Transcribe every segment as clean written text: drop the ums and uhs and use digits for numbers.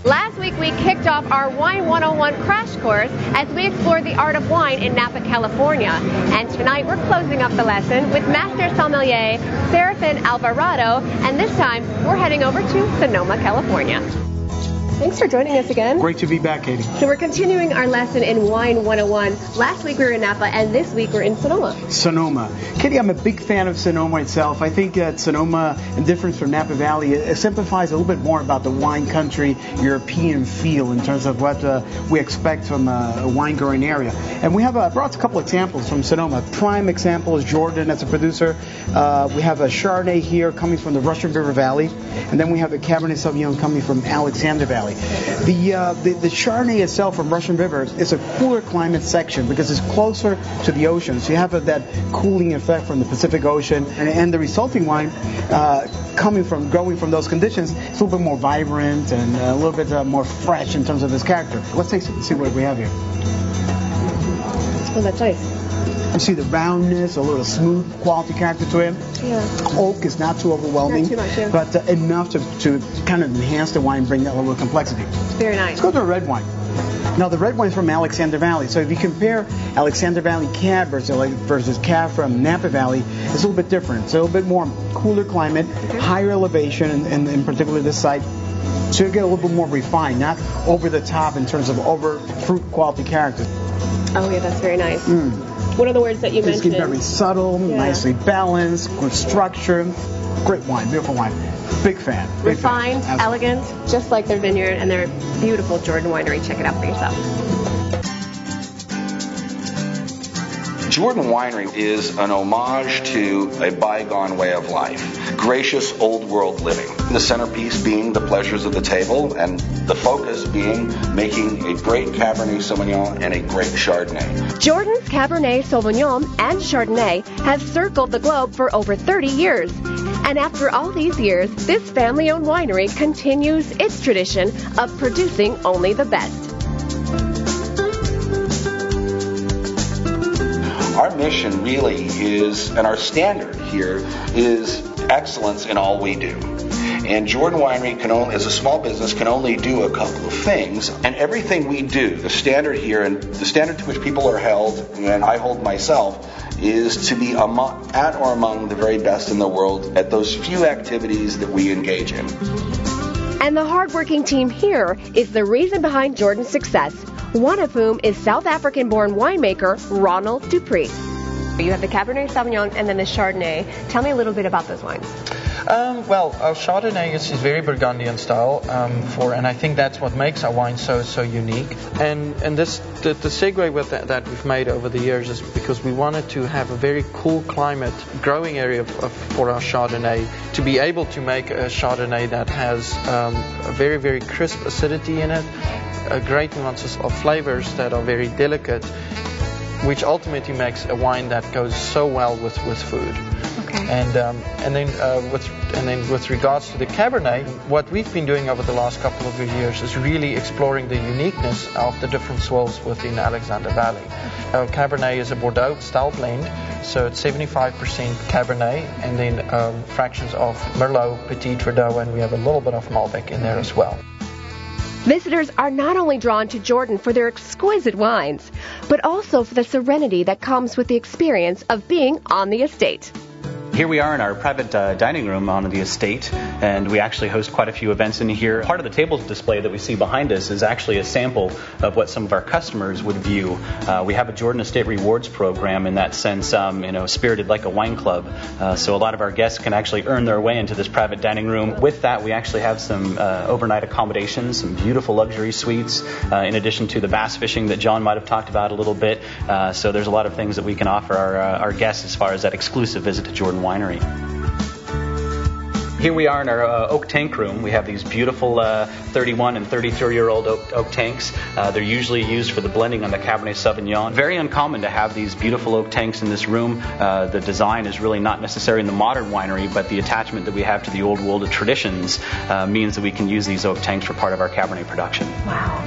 Last week we kicked off our Wine 101 crash course as we explored the art of wine in Napa, California. And tonight we're closing up the lesson with Master Sommelier Serafin Alvarado, and this time we're heading over to Sonoma, California. Thanks for joining us again. Great to be back, Katie. So we're continuing our lesson in Wine 101. Last week we were in Napa, and this week we're in Sonoma. Sonoma. Katie, I'm a big fan of Sonoma itself. I think that Sonoma, in difference from Napa Valley, it simplifies a little bit more about the wine country, European feel in terms of what we expect from a wine-growing area. And we have brought a couple examples from Sonoma. Prime example is Jordan as a producer. We have a Chardonnay here coming from the Russian River Valley. And then we have a Cabernet Sauvignon coming from Alexander Valley. The Chardonnay itself from Russian River is a cooler climate section because it's closer to the ocean. So you have that cooling effect from the Pacific Ocean, and the resulting wine going from those conditions, it's a little bit more vibrant and a little bit more fresh in terms of its character. Let's take see what we have here. Oh, that's nice. You see the roundness, a little smooth quality character to it. Yeah. Oak is not too overwhelming, Not too much, yeah. but enough to kind of enhance the wine, bring that level of complexity. Very nice. Let's go to a red wine. Now, the red wine is from Alexander Valley. So if you compare Alexander Valley Cab versus Cab from Napa Valley, it's a little bit different. It's a little bit more cooler climate, higher elevation, and in particular this site. So you get a little bit more refined, not over the top in terms of over fruit quality character. Oh, yeah, that's very nice. What are the words that you mentioned? It's very subtle, nicely balanced, good structure. Great wine, beautiful wine. Big fan. Refined, elegant, just like their vineyard and their beautiful Jordan winery. Check it out for yourself. Jordan Winery is an homage to a bygone way of life, gracious old world living. The centerpiece being the pleasures of the table, and the focus being making a great Cabernet Sauvignon and a great Chardonnay. Jordan's Cabernet Sauvignon and Chardonnay have circled the globe for over 30 years. And after all these years, this family-owned winery continues its tradition of producing only the best. Our mission really is, and our standard here, is excellence in all we do. And Jordan Winery as a small business, can only do a couple of things. And everything we do, the standard here, and the standard to which people are held, and I hold myself, is to be at or among the very best in the world at those few activities that we engage in. And the hardworking team here is the reason behind Jordan's success, one of whom is South African-born winemaker Ronald Dupree. You have the Cabernet Sauvignon and then the Chardonnay. Tell me a little bit about those wines. Well, our Chardonnay is very Burgundian style, and I think that's what makes our wine so unique. And the segue with that we've made over the years is because we wanted to have a very cool climate, growing area for our Chardonnay, to be able to make a Chardonnay that has a very, very crisp acidity in it, great nuances of flavors that are very delicate, which ultimately makes a wine that goes so well with food. Okay. And then with regards to the Cabernet, what we've been doing over the last couple of years is really exploring the uniqueness of the different soils within Alexander Valley. Our Cabernet is a Bordeaux style blend, so it's 75% Cabernet and then fractions of Merlot, Petit Verdot, and we have a little bit of Malbec in there as well. Visitors are not only drawn to Jordan for their exquisite wines, but also for the serenity that comes with the experience of being on the estate. Here we are in our private dining room on the estate, and we actually host quite a few events in here. Part of the tables display that we see behind us is actually a sample of what some of our customers would view. We have a Jordan Estate Rewards program in that sense, spirited like a wine club. So a lot of our guests can actually earn their way into this private dining room. With that, we actually have some overnight accommodations, some beautiful luxury suites, in addition to the bass fishing that John might have talked about a little bit. So there's a lot of things that we can offer our guests as far as that exclusive visit to Jordan Winery. Here we are in our oak tank room. We have these beautiful 31 and 33-year-old oak tanks. They're usually used for the blending on the Cabernet Sauvignon. Very uncommon to have these beautiful oak tanks in this room. The design is really not necessary in the modern winery, but the attachment that we have to the old world of traditions means that we can use these oak tanks for part of our Cabernet production. Wow.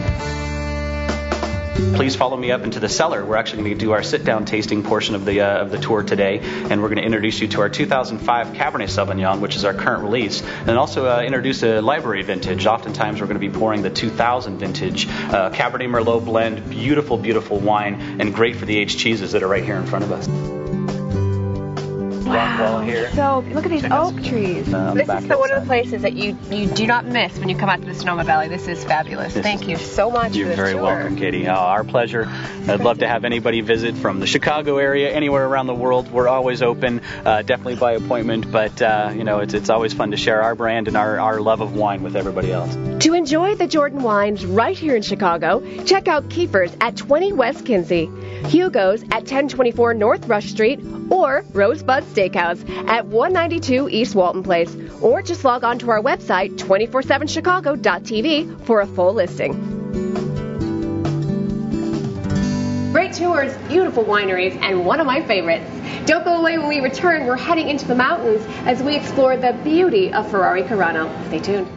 Please follow me up into the cellar. We're actually going to do our sit-down tasting portion of the tour today, and we're going to introduce you to our 2005 Cabernet Sauvignon, which is our current release, and also introduce a library vintage. Oftentimes we're going to be pouring the 2000 vintage Cabernet Merlot blend. Beautiful, beautiful wine, and great for the aged cheeses that are right here in front of us. Wow, here. so look at these oak trees. This is one of the places that you do not miss when you come out to the Sonoma Valley. This is fabulous. Thank you so much for this You're very tour. welcome, Katie. Our pleasure. I'd love to have anybody visit from the Chicago area, anywhere around the world. We're always open, definitely by appointment, but it's always fun to share our brand and our love of wine with everybody else. To enjoy the Jordan wines right here in Chicago, check out Kiefer's at 20 West Kinsey, Hugo's at 1024 North Rush Street, or Rosebud Steakhouse at 192 East Walton Place, or just log on to our website 247chicago.tv for a full listing. Great tours, beautiful wineries, and one of my favorites. Don't go away. When we return, we're heading into the mountains as we explore the beauty of Ferrari Carano. Stay tuned.